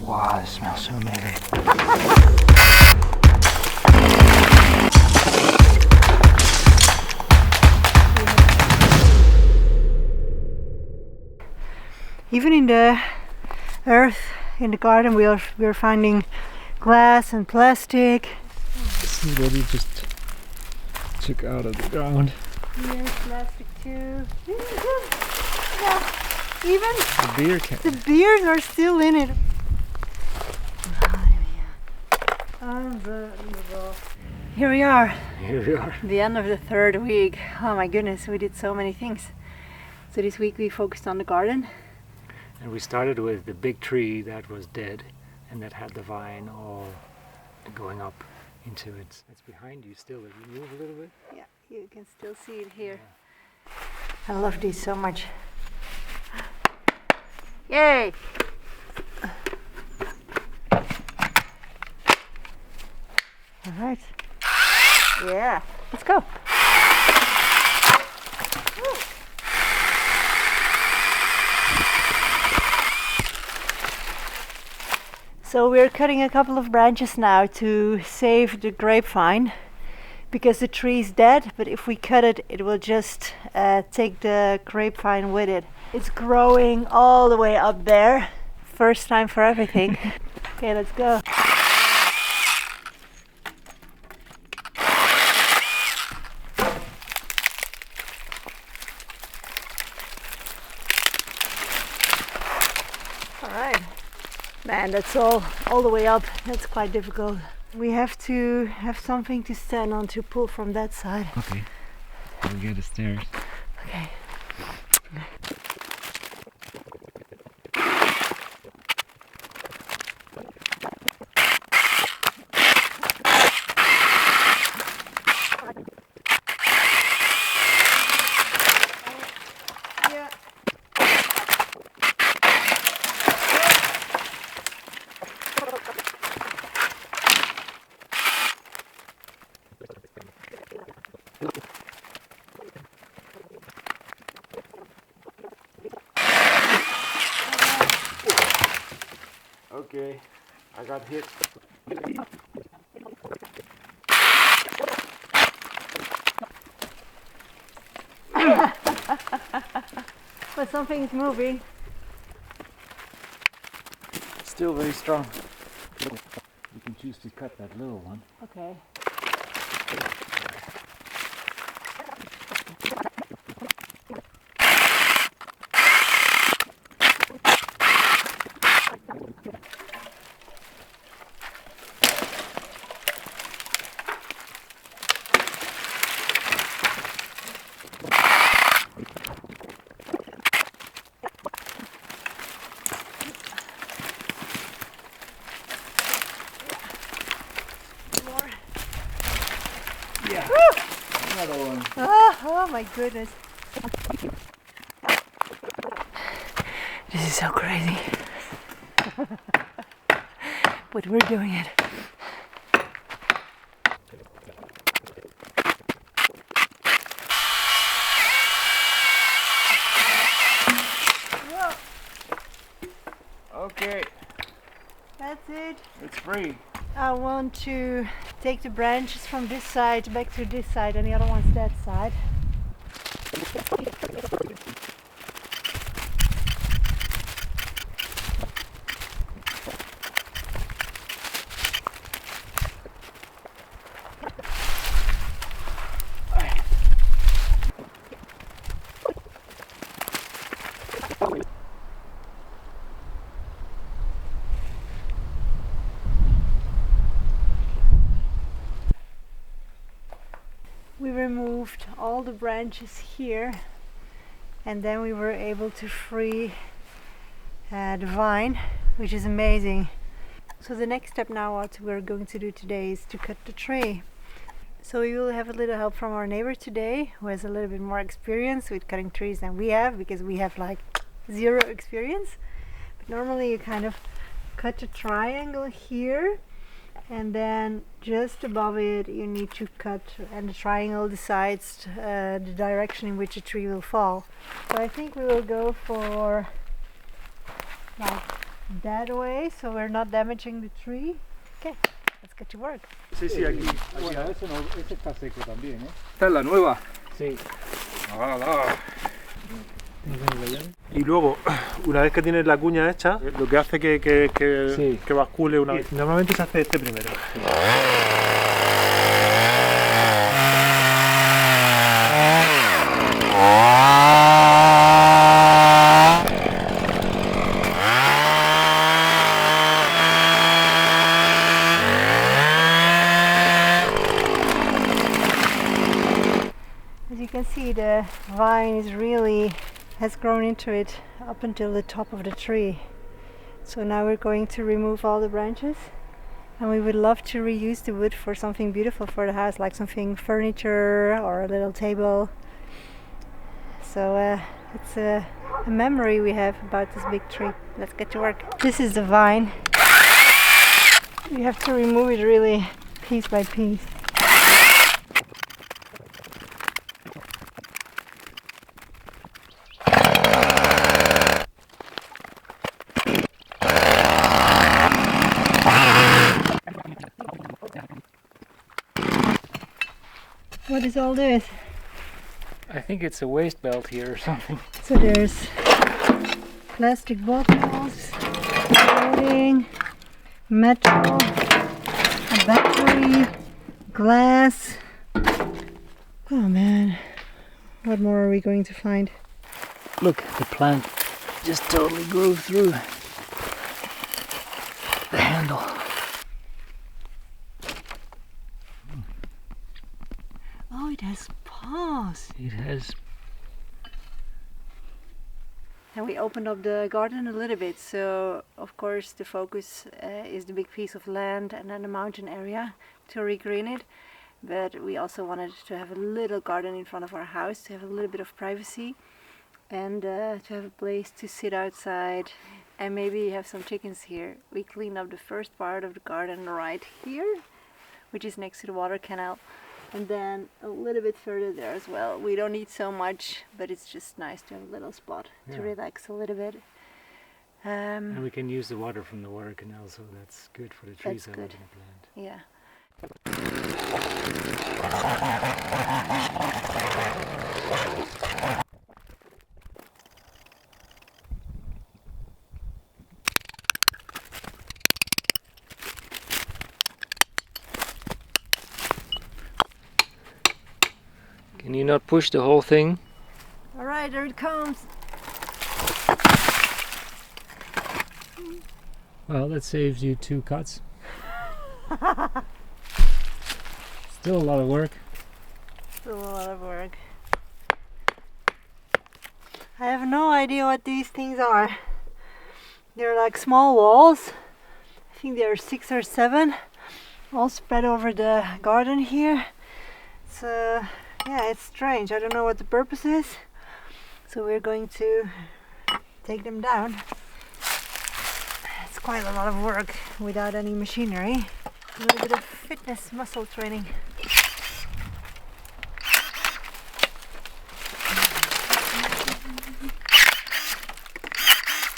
Wow, this smells so amazing. Even in the earth in the garden we are finding glass and plastic. This is what he just took out of the ground. Here's plastic too. Yeah, even The beer can. the beers are still in it. Unbelievable. Here we are. Here we are. The end of the third week. Oh my goodness, we did so many things. So this week we focused on the garden. And we started with the big tree that was dead and that had the vine all going up into it. It's behind you still. If you move a little bit. Yeah, you can still see it here. I love these so much. Yay! All right. Yeah, let's go. So we're cutting a couple of branches now to save the grapevine because the tree is dead, but if we cut it, it will just take the grapevine with it. It's growing all the way up there. First time for everything. Okay, let's go. Alright. Man, that's all the way up. That's quite difficult. We have to have something to stand on to pull from that side. Okay. We'll get the stairs. Okay. Yeah. Okay, I got hit. But something is moving. Still very strong. You can choose to cut that little one. Okay. Yeah. Another one. Oh my goodness. This is so crazy. But we're doing it. Whoa. Okay, That's it. it's free. I want to take the branches from this side back to this side and the other one's that side. We removed all the branches here and then we were able to free the vine, which is amazing. So the next step now, what we're going to do today, is to cut the tree. So we will have a little help from our neighbor today, who has a little bit more experience with cutting trees than we have, because we have like zero experience. But normally you kind of cut a triangle here, and then just above it you need to cut, and the triangle decides the direction in which a tree will fall. So I think we will go for like that way so we're not damaging the tree. Okay, let's get to work. Sí, sí, aquí. Bueno, ese está seco también, ¿eh? Esta es la nueva. Sí. Y luego, una vez que tienes la cuña hecha, lo que hace que bascule una vez. Normalmente se hace este primero. Sí. As you can see, the vine is really has grown into it up until the top of the tree. So now we're going to remove all the branches, and we would love to reuse the wood for something beautiful for the house, like something furniture or a little table. So it's a memory we have about this big tree. Let's get to work. This is the vine. You have to remove it really piece by piece. What is all this? I think it's a waste belt here or something. So there's plastic bottles, clothing, metal, a battery, glass. Oh man, what more are we going to find? Look, the plant just totally grew through the handle. Oh, it has paws. It has. And we opened up the garden a little bit, so of course the focus is the big piece of land and then the mountain area to regreen it. But we also wanted to have a little garden in front of our house to have a little bit of privacy and to have a place to sit outside and maybe have some chickens here. We cleaned up the first part of the garden right here, which is next to the water canal. And then a little bit further there as well. We don't need so much, but it's just nice to have a little spot to relax a little bit. And we can use the water from the water canal, so that's good for the trees that we're going to plant. Yeah. Can you not push the whole thing? Alright, there it comes. Well, that saves you 2 cuts. Still a lot of work. Still a lot of work. I have no idea what these things are. They're like small walls. I think there are 6 or 7, all spread over the garden here. So yeah, it's strange. I don't know what the purpose is. So we're going to take them down. It's quite a lot of work without any machinery. A little bit of fitness, muscle training.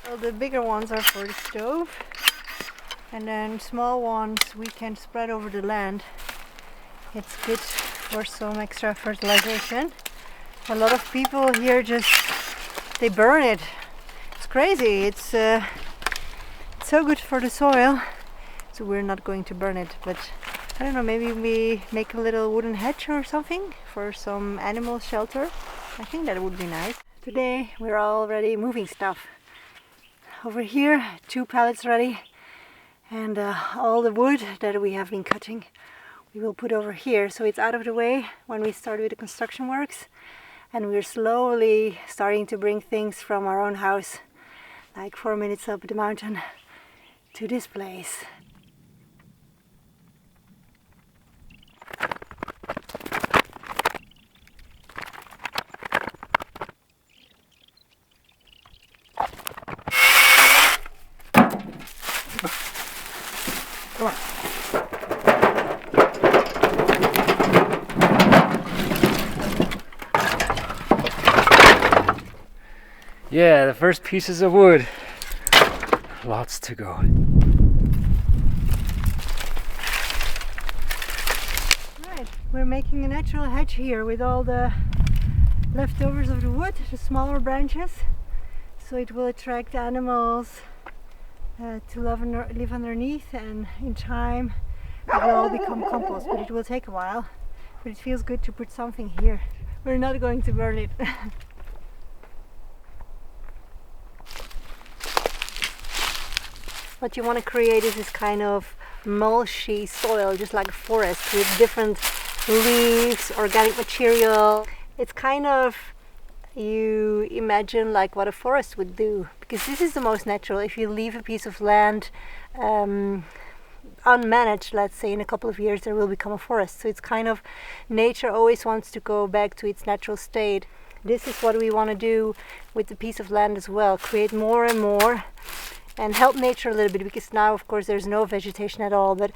So the bigger ones are for the stove, and then small ones we can spread over the land. It's good for some extra fertilization. A lot of people here they burn it. It's crazy. It's so good for the soil. So we're not going to burn it, but I don't know, maybe we make a little wooden hedge or something for some animal shelter. I think that would be nice. Today we're already moving stuff. Over here, 2 pallets ready, and all the wood that we have been cutting we will put over here, so it's out of the way when we start with the construction works. And we're slowly starting to bring things from our own house, like 4 minutes up the mountain, to this place. Come on. Yeah, the first pieces of wood. lots to go. Right, we're making a natural hedge here with all the leftovers of the wood, the smaller branches, so it will attract animals to live underneath, and in time it will all become compost, but it will take a while. But it feels good to put something here. We're not going to burn it. What you want to create is this kind of mulchy soil, just like a forest, with different leaves, organic material. It's kind of, you imagine like what a forest would do, because this is the most natural. If you leave a piece of land unmanaged, let's say, in a couple of years there will become a forest. So it's kind of, nature always wants to go back to its natural state. This is what we want to do with the piece of land as well, create more and more and help nature a little bit, because now of course there's no vegetation at all, but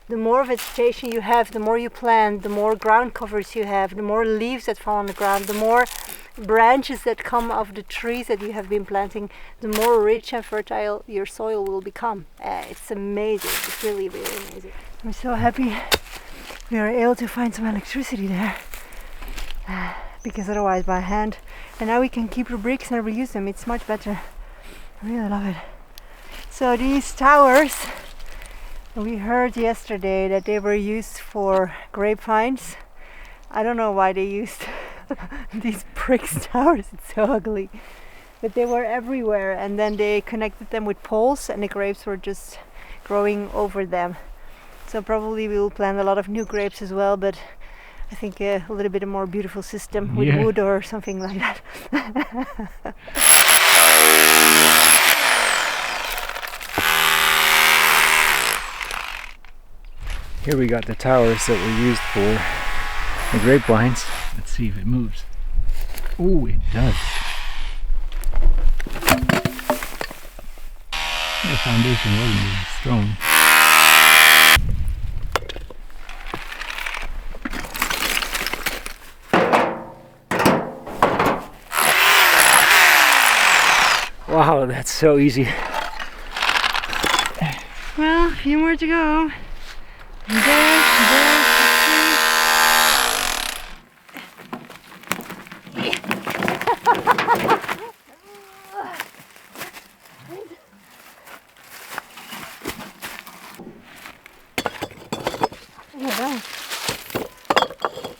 the more vegetation you have, the more you plant, the more ground covers you have, the more leaves that fall on the ground, the more branches that come off the trees that you have been planting, the more rich and fertile your soil will become. It's amazing. It's really, really amazing. I'm so happy we were able to find some electricity there, because otherwise by hand. And now we can keep the bricks and reuse them. It's much better. I really love it. So these towers, we heard yesterday that they were used for grapevines. I don't know why they used these brick towers, it's so ugly. But they were everywhere, and then they connected them with poles and the grapes were just growing over them. So probably we will plant a lot of new grapes as well, but I think a little bit more beautiful system with wood or something like that. Here we got the towers that were used for the grapevines. Let's see if it moves. Oh, it does. The foundation wasn't really strong. Wow, that's so easy. Well, a few more to go.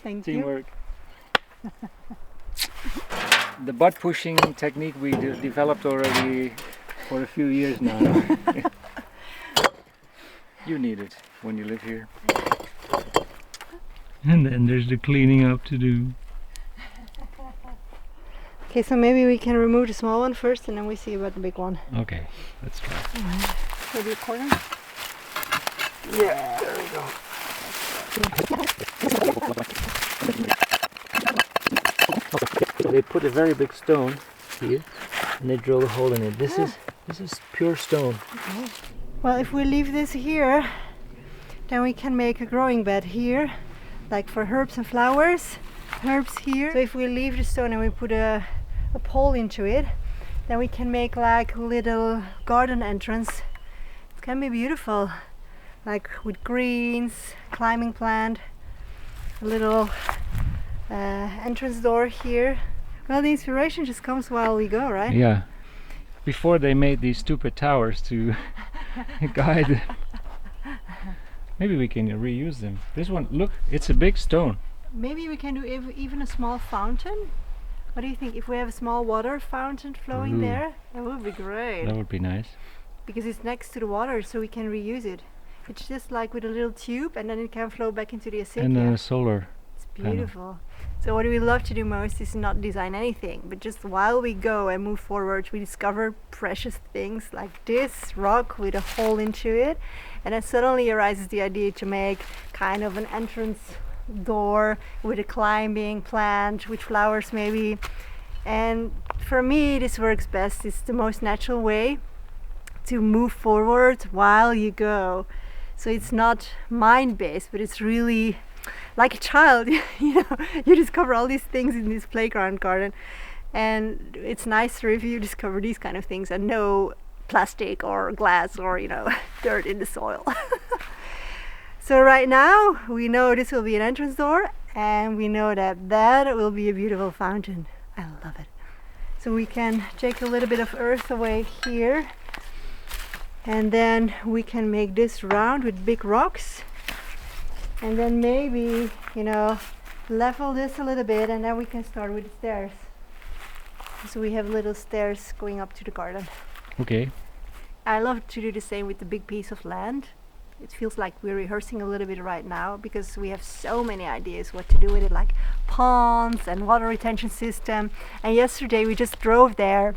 Thank Teamwork. The butt pushing technique we developed already for a few years now. You need it when you live here. And then there's the cleaning up to do. Okay, so maybe we can remove the small one first and then we see about the big one. Okay, let's try. Maybe a corner? Yeah, there we go. So they put a very big stone here and they drill a hole in it. This is pure stone. Okay. Well, if we leave this here, then we can make a growing bed here, like for herbs and flowers. Herbs here. So if we leave the stone and we put a pole into it, then we can make like a little garden entrance. It can be beautiful, like with greens, climbing plant, a little entrance door here. Well, the inspiration just comes while we go, right? Yeah. Before they made these stupid towers to guide. Maybe we can reuse them. This one, look, it's a big stone. Maybe we can do even a small fountain. What do you think? If we have a small water fountain flowing there, that would be great. That would be nice. Because it's next to the water, so we can reuse it. It's just like with a little tube, and then it can flow back into the acequia. And then a solar. It's beautiful. So what we love to do most is not design anything, but just while we go and move forward, we discover precious things like this rock with a hole into it, and then suddenly arises the idea to make kind of an entrance door with a climbing plant with flowers maybe. And for me this works best. It's the most natural way to move forward while you go. So it's not mind-based, but it's really like a child. You know, you discover all these things in this playground garden, and it's nicer if you discover these kind of things and know plastic or glass or, you know, dirt in the soil. So right now we know this will be an entrance door, and we know that that will be a beautiful fountain. I love it. So we can take a little bit of earth away here, and then we can make this round with big rocks, and then maybe, you know, level this a little bit, and then we can start with the stairs. So we have little stairs going up to the garden. Okay. I love to do the same with the big piece of land. It feels like we're rehearsing a little bit right now because we have so many ideas what to do with it, like ponds and water retention system. And yesterday we just drove there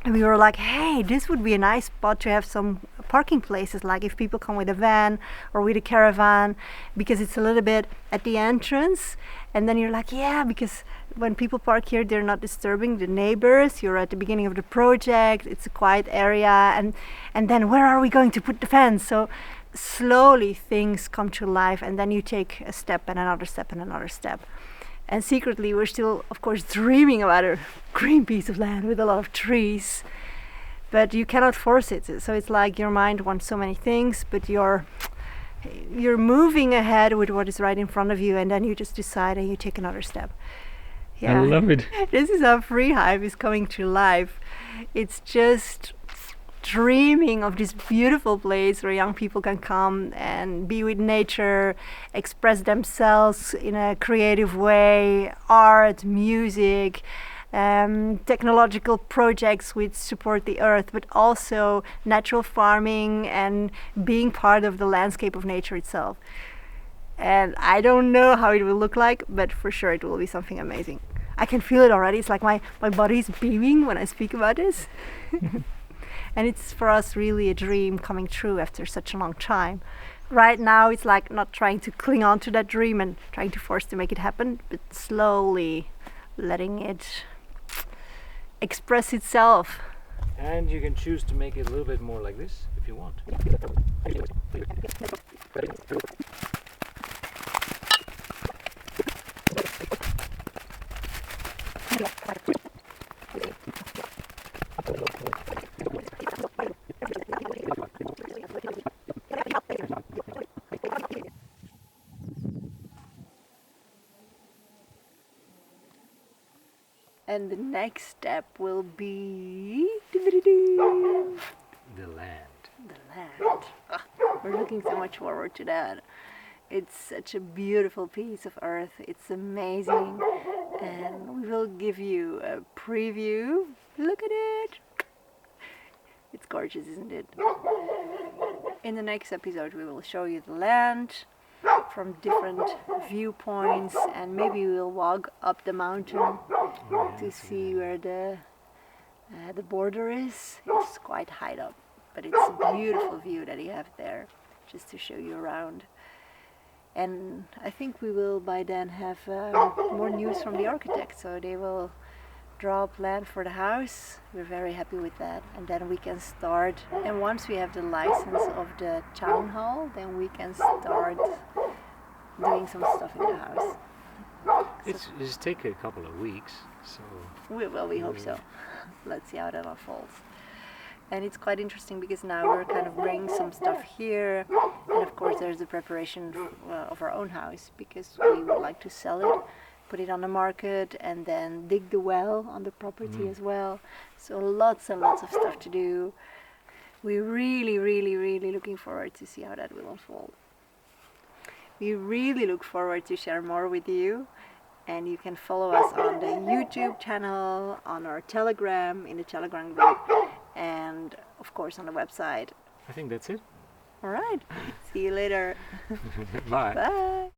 and we were like, hey, this would be a nice spot to have some parking places, like if people come with a van or with a caravan, because it's a little bit at the entrance. And then you're like, yeah, because when people park here, they're not disturbing the neighbors. You're at the beginning of the project. It's a quiet area. And then where are we going to put the fence? So slowly things come to life, and then you take a step and another step and another step. And secretly, we're still, of course, dreaming about a green piece of land with a lot of trees. But you cannot force it. So it's like your mind wants so many things, but you're moving ahead with what is right in front of you, and then you just decide and you take another step. Yeah. I love it. This is how Free Hive is coming to life. It's just dreaming of this beautiful place where young people can come and be with nature, express themselves in a creative way, art, music, technological projects which support the earth, but also natural farming and being part of the landscape of nature itself. And I don't know how it will look like, but for sure it will be something amazing. I can feel it already. It's like my body's beaming when I speak about this. And it's for us really a dream coming true after such a long time. Right now it's like not trying to cling on to that dream and trying to force to make it happen, but slowly letting it express itself. And you can choose to make it a little bit more like this if you want. And the next step will be The land. The land. We're looking so much forward to that. It's such a beautiful piece of earth. It's amazing. And we will give you a preview. Look at it. It's gorgeous, isn't it? In the next episode we will show you the land from different viewpoints, and maybe we'll walk up the mountain to see where the border is. It's quite high up, but it's a beautiful view that you have there, just to show you around. And I think we will by then have more news from the architect, so they will draw a plan for the house. We're very happy with that, and then we can start. And once we have the license of the town hall, then we can start doing some stuff in the house. It's take a couple of weeks, so we hope so. Let's see how that unfolds. And it's quite interesting because now we're kind of bringing some stuff here, and of course there's the preparation of our own house, because we would like to sell it, put it on the market, and then dig the well on the property as well. So lots and lots of stuff to do. We're really looking forward to see how that will unfold. We really look forward to share more with you, and you can follow us on the YouTube channel, on our Telegram, in the Telegram group, and of course on the website. I think that's it. All right. See you later. Bye. Bye.